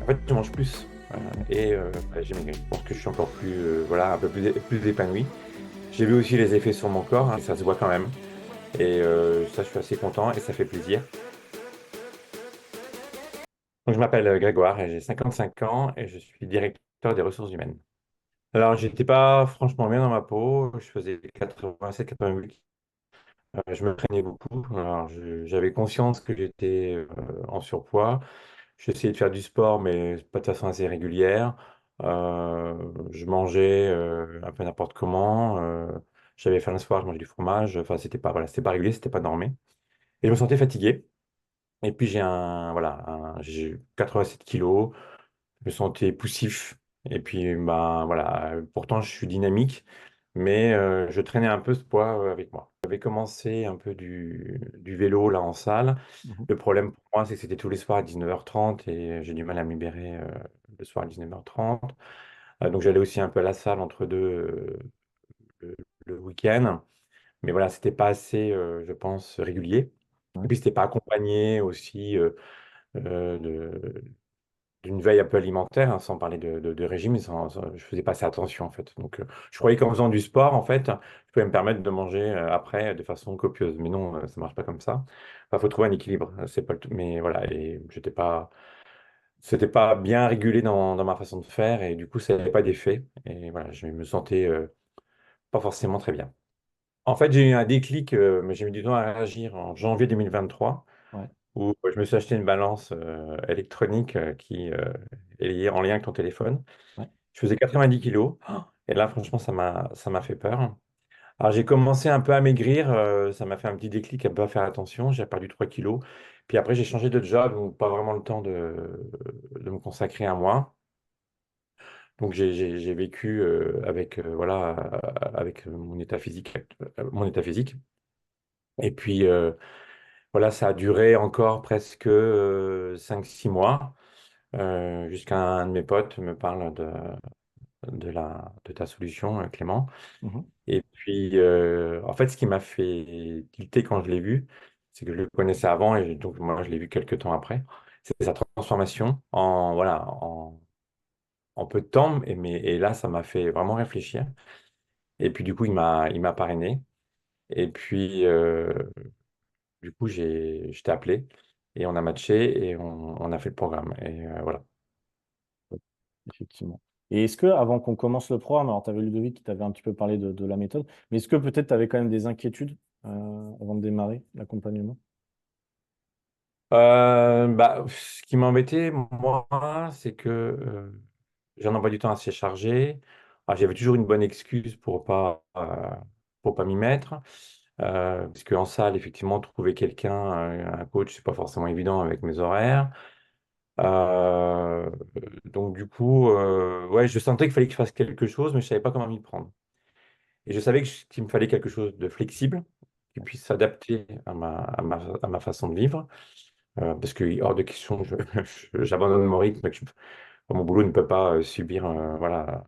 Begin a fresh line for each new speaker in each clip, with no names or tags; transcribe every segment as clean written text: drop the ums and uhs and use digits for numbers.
En fait, je mange plus j'ai maigri. Je pense que je suis encore plus, voilà, un peu plus épanoui. J'ai vu aussi les effets sur mon corps, hein, ça se voit quand même. Ça, je suis assez content et ça fait plaisir. Donc, je m'appelle Grégoire et j'ai 55 ans et je suis directeur des ressources humaines. Alors, j'étais pas franchement bien dans ma peau. Je faisais 87-88. Je me traînais beaucoup. Alors, j'avais conscience que j'étais en surpoids. J'essayais de faire du sport, mais pas de façon assez régulière. Je mangeais un peu n'importe comment. J'avais faim le soir, je mangeais du fromage. Enfin, c'était pas, voilà, c'était pas régulier, c'était pas normé. Et je me sentais fatigué. Et puis j'ai 87 kilos. Je me sentais poussif. Et puis, ben voilà, pourtant je suis dynamique, mais je traînais un peu ce poids avec moi. J'avais commencé un peu du vélo là en salle.
Mhm.
Le problème pour moi, c'est que c'était tous les soirs à 19h30 et j'ai du mal à me libérer le soir à 19h30. Donc j'allais aussi un peu à la salle entre deux le, le week-end. Mais voilà, c'était pas assez, je pense, régulier. Et
Ouais.
puis c'était pas accompagné aussi de d'une veille un peu alimentaire, hein, sans parler de régime, je faisais pas assez attention en fait. Donc je croyais qu'en faisant du sport, en fait, je pouvais me permettre de manger après de façon copieuse. Mais non, ça marche pas comme ça. Il faut trouver un équilibre. C'est pas le tout. Mais voilà, et c'était pas bien régulé dans ma façon de faire et du coup, ça n'avait pas d'effet. Et voilà, je me sentais pas forcément très bien. En fait, j'ai eu un déclic, mais j'ai mis du temps à réagir en janvier 2023
Ouais.
où je me suis acheté une balance électronique qui est liée en lien avec ton téléphone.
Ouais.
Je faisais 90 kilos. Et là, franchement, ça m'a fait peur. Alors, j'ai commencé un peu à maigrir. Ça m'a fait un petit déclic, un peu à faire attention. J'ai perdu 3 kilos. Puis après, j'ai changé de job, donc pas vraiment le temps de me consacrer à moi. Donc, j'ai vécu avec mon état physique, mon état physique. Et puis, voilà, ça a duré encore presque 5-6 mois. Jusqu'à un de mes potes me parle de ta solution, Clément.
Mhm.
Et puis, en fait, ce qui m'a fait tilter quand je l'ai vu, c'est que je le connaissais avant et donc moi, je l'ai vu quelques temps après. C'est sa transformation en peu de temps. Et là, ça m'a fait vraiment réfléchir. Et puis, du coup, il m'a parrainé. Et puis, du coup, je t'ai appelé et on a matché et on a fait le programme. Et voilà.
Effectivement. Et est-ce que, avant qu'on commence le programme, alors tu avais Ludovic qui t'avait un petit peu parlé de la méthode, mais est-ce que peut-être tu avais quand même des inquiétudes avant de démarrer l'accompagnement?
Ce qui m'embêtait, moi, c'est que j'ai un emploi du temps assez chargé. Ah, j'avais toujours une bonne excuse pour pas m'y mettre. Parce qu'en salle, effectivement, trouver quelqu'un, un coach, c'est pas forcément évident avec mes horaires. Euh, donc, du coup, ouais, je sentais qu'il fallait que je fasse quelque chose, mais je savais pas comment m'y prendre. Et je savais qu'il me fallait quelque chose de flexible, qui puisse s'adapter à ma façon de vivre. Parce que hors de question, j'abandonne mon rythme, mon boulot ne peut pas subir voilà,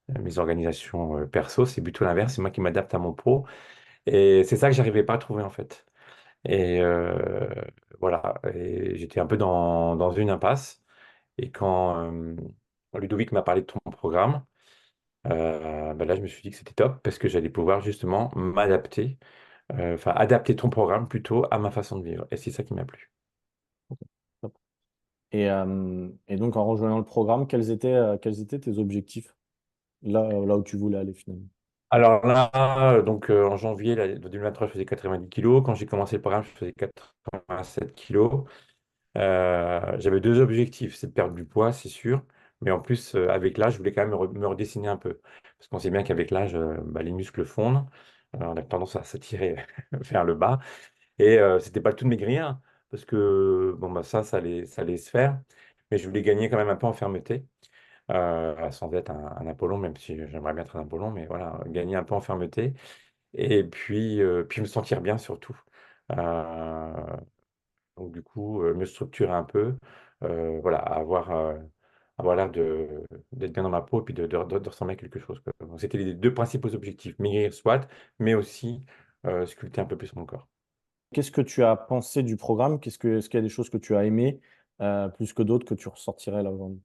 mes organisations perso, c'est plutôt l'inverse, c'est moi qui m'adapte à mon pro. Et c'est ça que j'arrivais pas à trouver en fait. Et voilà, et j'étais un peu dans une impasse. Et quand Ludovic m'a parlé de ton programme, là je me suis dit que c'était top parce que j'allais pouvoir justement m'adapter, enfin adapter ton programme plutôt à ma façon de vivre. Et c'est ça qui m'a plu.
Top. Et donc, en rejoignant le programme, quels étaient tes objectifs là où tu voulais aller finalement?
Alors là, en janvier de 2023, je faisais 90 kilos. Quand j'ai commencé le programme, je faisais 87 kilos. J'avais deux objectifs, c'est de perdre du poids, c'est sûr. Mais en plus, avec l'âge, je voulais quand même me redessiner un peu. Parce qu'on sait bien qu'avec l'âge, les muscles fondent. On a tendance à s'attirer vers le bas. Et c'était pas tout de maigrir, parce que bon, bah, ça allait se faire. Mais je voulais gagner quand même un peu en fermeté sans être un Apollon, même si j'aimerais bien être un Apollon, mais voilà, gagner un peu en fermeté et puis me sentir bien surtout. Euh, donc du coup, me structurer un peu, voilà, avoir l'air d'être bien dans ma peau et puis de ressembler à quelque chose, quoi. Donc c'était les deux principaux objectifs, maigrir soit, mais aussi sculpter un peu plus mon corps.
Qu'est-ce que tu as pensé du programme? Est-ce qu'il y a des choses que tu as aimées? plus que d'autres que tu ressortirais là aujourd'hui?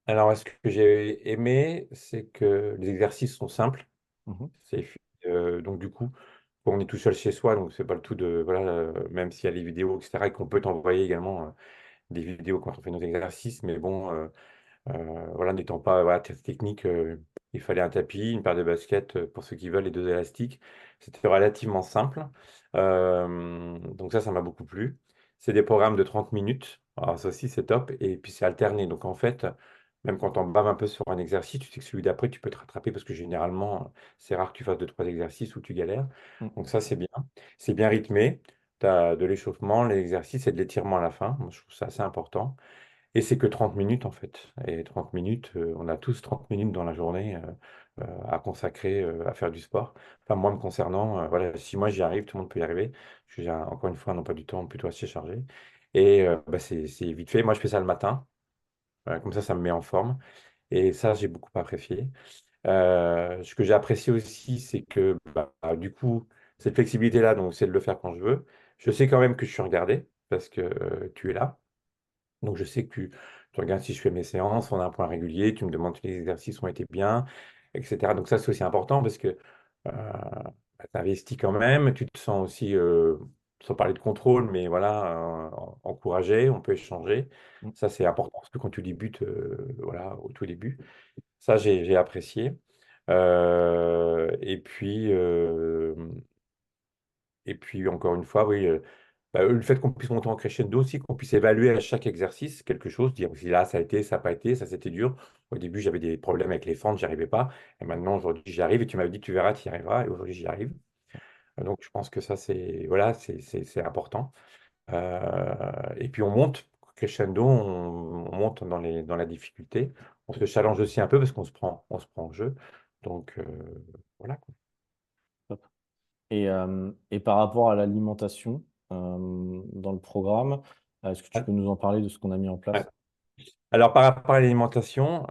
Alors, ce que j'ai aimé, c'est que les exercices sont simples.
Mhm.
C'est, donc, du coup, quand on est tout seul chez soi, donc c'est pas le tout de, voilà, même s'il y a les vidéos, etc., et qu'on peut t'envoyer également des vidéos quand on fait nos exercices, mais bon, voilà, n'étant pas voilà, très technique, il fallait un tapis, une paire de baskets pour ceux qui veulent, et deux élastiques. C'était relativement simple. Donc ça m'a beaucoup plu. C'est des programmes de 30 minutes. Alors ça aussi, c'est top. Et puis c'est alterné. Donc en fait, même quand on bave un peu sur un exercice, tu sais que celui d'après, tu peux te rattraper parce que généralement, c'est rare que tu fasses deux, trois exercices où tu galères.
Mm.
Donc ça, c'est bien. C'est bien rythmé. Tu as de l'échauffement, l'exercice et de l'étirement à la fin. Moi, je trouve ça assez important. Et c'est que 30 minutes en fait. Et 30 minutes, on a tous 30 minutes dans la journée à consacrer à faire du sport. Enfin, moi me concernant, voilà, si moi j'y arrive, tout le monde peut y arriver. Parce que j'ai encore une fois un emploi du temps plutôt assez chargé. Et bah, c'est vite fait. Moi je fais ça le matin. Comme ça me met en forme. Et ça, j'ai beaucoup apprécié. Ce que j'ai apprécié aussi, c'est que bah, du coup, cette flexibilité-là, donc c'est de le faire quand je veux. Je sais quand même que je suis regardé parce que tu es là. Donc, je sais que tu regardes si je fais mes séances, on a un point régulier, tu me demandes si les exercices ont été bien, etc. Donc, ça, c'est aussi important parce que tu investis quand même, tu te sens aussi, sans parler de contrôle, mais voilà, encouragé, on peut échanger.
Mm.
Ça, c'est important parce que quand tu débutes, voilà, au tout début, ça, j'ai apprécié. Et puis, encore une fois, oui. Bah, le fait qu'on puisse monter en crescendo aussi, qu'on puisse évaluer à chaque exercice quelque chose, dire si là ça a été, ça n'a pas été, ça c'était dur. Au début, j'avais des problèmes avec les fentes, j'y arrivais pas. Et maintenant, aujourd'hui, j'y arrive. Et tu m'avais dit, tu verras, tu y arriveras. Et aujourd'hui, j'y arrive. Donc, je pense que ça, c'est voilà, c'est important. Et puis, on monte crescendo, on monte dans la difficulté. On se challenge aussi un peu parce qu'on se prend en jeu. Donc, voilà, quoi.
Top. Et par rapport à l'alimentation dans le programme, est-ce que tu peux nous en parler de ce qu'on a mis en
Ouais.
place?
Alors, par rapport à l'alimentation,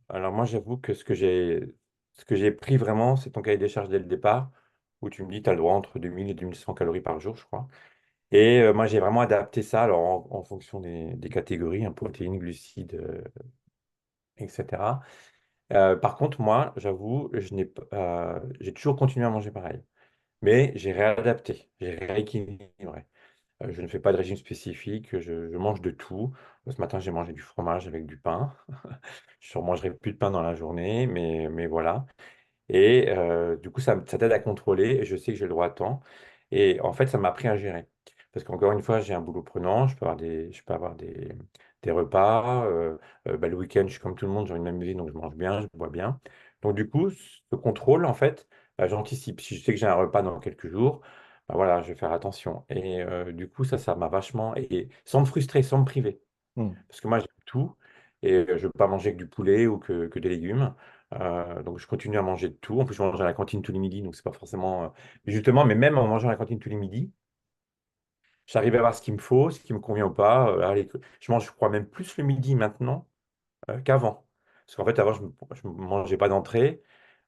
alors moi, j'avoue que ce que j'ai pris vraiment, c'est ton cahier des charges dès le départ, où tu me dis, tu as le droit entre 2000 et 2100 calories par jour, je crois. Et moi, j'ai vraiment adapté ça alors, en fonction des catégories, hein, protéines, glucides, etc. Par contre, moi, j'avoue, j'ai toujours continué à manger pareil. Mais j'ai réadapté, j'ai rééquilibré. Je ne fais pas de régime spécifique, je mange de tout. Ce matin, j'ai mangé du fromage avec du pain. Je ne mangerai plus de pain dans la journée, mais voilà. Et du coup, ça t'aide à contrôler. Et je sais que j'ai le droit à temps. Et en fait, ça m'a appris à gérer. Parce qu'encore une fois, j'ai un boulot prenant. Je peux avoir des repas. Bah, le week-end, je suis comme tout le monde, j'ai envie de m'amuser, donc je mange bien, je bois bien. Donc du coup, ce contrôle, en fait, bah, j'anticipe. Si je sais que j'ai un repas dans quelques jours, bah, voilà, je vais faire attention. Et du coup, ça m'a vachement. Et sans me frustrer, sans me priver.
Mm.
Parce que moi, j'aime tout et je ne veux pas manger que du poulet ou que des légumes. Donc, je continue à manger de tout. En plus, je mange à la cantine tous les midis, donc c'est pas forcément. Mais justement, mais même en mangeant à la cantine tous les midis, j'arrive à voir ce qu'il me faut, ce qui me convient ou pas. Allez, je mange, je crois, même plus le midi maintenant qu'avant. Parce qu'en fait, avant, je ne mangeais pas d'entrée.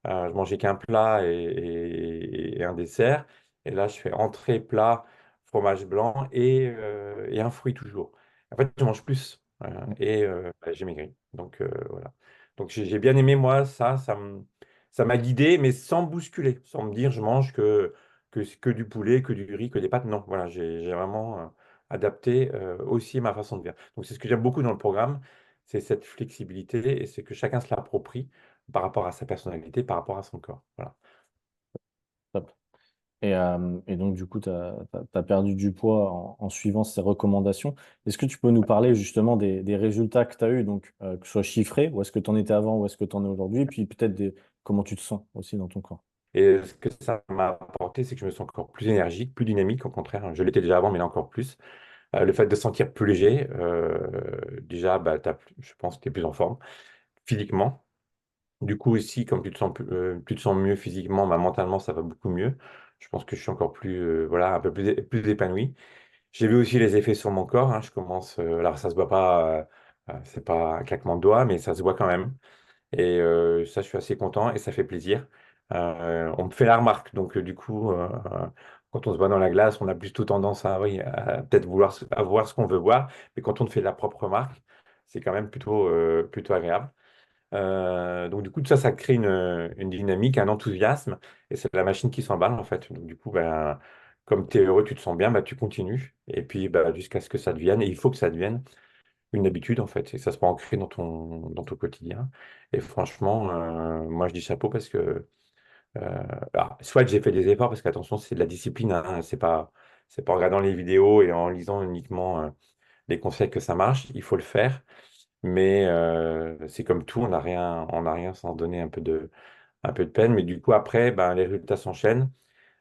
Je mangeais qu'un plat et un dessert. Et là, je fais entrée, plat, fromage blanc et un fruit toujours. En fait, je mange plus et bah, j'ai maigri. Donc voilà. Donc j'ai bien aimé moi ça. Ça m'a guidé, mais sans me bousculer, sans me dire je mange que du poulet, que du riz, que des pâtes. Non, voilà, j'ai vraiment adapté aussi ma façon de faire. Donc c'est ce que j'aime beaucoup dans le programme, c'est cette flexibilité et c'est que chacun se l'approprie par rapport à sa personnalité, par rapport à son corps. Voilà.
Top. Et donc, du coup, tu as perdu du poids en suivant ces recommandations. Est-ce que tu peux nous parler justement des résultats que tu as eus, donc, que ce soit chiffrés, où est-ce que tu en étais avant, où est-ce que tu en es aujourd'hui, et puis peut-être comment tu te sens aussi dans ton corps?
Et ce que ça m'a apporté, c'est que je me sens encore plus énergique, plus dynamique, au contraire. Je l'étais déjà avant, mais là encore plus. Le fait de se sentir plus léger, déjà, bah, je pense que tu es plus en forme physiquement. Du coup, aussi, comme tu te sens mieux physiquement, bah, mentalement, ça va beaucoup mieux. Je pense que je suis encore plus, voilà, un peu plus épanoui. J'ai vu aussi les effets sur mon corps, hein. Je commence, alors ça se voit pas, c'est pas un claquement de doigts, mais ça se voit quand même. Et ça, je suis assez content et ça fait plaisir. On me fait la remarque, donc du coup, Quand on se voit dans la glace, on a plutôt tendance à, oui, à peut-être vouloir à voir ce qu'on veut voir, mais quand on fait la propre marque, c'est quand même plutôt agréable. Donc du coup, tout ça, ça crée une dynamique, un enthousiasme, et c'est la machine qui s'emballe en fait. Donc du coup, ben, comme tu es heureux, tu te sens bien, ben, tu continues, et puis ben, jusqu'à ce que ça devienne, et il faut que ça devienne une habitude en fait, et ça se peut ancrer dans ton quotidien. Et franchement, moi je dis chapeau parce que alors, soit j'ai fait des efforts, parce qu'attention, c'est de la discipline, hein, c'est pas en regardant les vidéos et en lisant uniquement les conseils que ça marche, il faut le faire. Mais c'est comme tout, on n'a rien sans donner un peu de peine. Mais du coup, après, ben, les résultats s'enchaînent.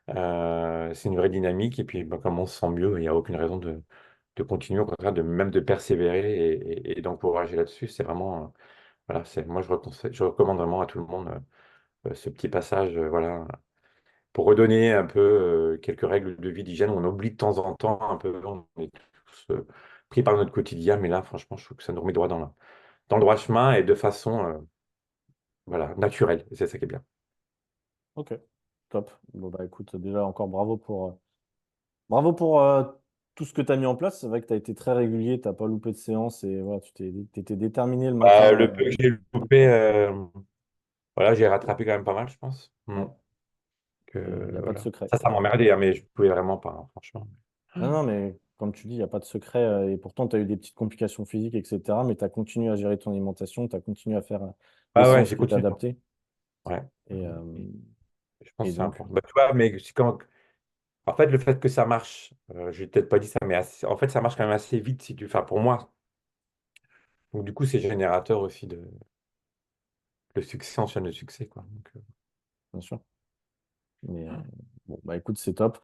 C'est une vraie dynamique. Et puis, ben, comme on se sent mieux, il n'y a aucune raison de continuer, au contraire, même de persévérer et d'encourager là-dessus. C'est vraiment, voilà, moi, je recommande vraiment à tout le monde ce petit passage, voilà, pour redonner un peu quelques règles de vie, d'hygiène. On oublie de temps en temps un peu, on est tous pris par notre quotidien. Mais là, franchement, je trouve que ça nous remet droit dans le droit chemin et de façon voilà, naturelle. Et c'est ça qui est bien.
Ok, top. Bon, bah écoute, déjà encore bravo pour tout ce que tu as mis en place. C'est vrai que tu as été très régulier, tu n'as pas loupé de séance et voilà, t'étais déterminé le matin.
Le peu que j'ai loupé, voilà, j'ai rattrapé quand même pas mal, je pense.
Ouais, il n'y a pas de
Voilà.
secret.
Ça m'emmerdait, hein, mais je pouvais vraiment pas, hein, franchement.
Non, non, mais comme tu dis, il n'y a pas de secret. Et pourtant, tu as eu des petites complications physiques, etc. Mais tu as continué à gérer ton alimentation, tu as continué à faire les
Ah ouais,
séances
j'ai
qui étaient
continué.
adaptées.
Ouais.
Et,
Je pense
et
que c'est
donc,
important. Bah, tu vois, mais en fait, le fait que ça marche, je n'ai peut-être pas dit ça, mais en fait, ça marche quand même assez vite, si tu, enfin, pour moi. Donc, du coup, c'est générateur aussi de le succès enchaîne le succès, quoi. Donc,
bien sûr. Mais bon, bah écoute, c'est top.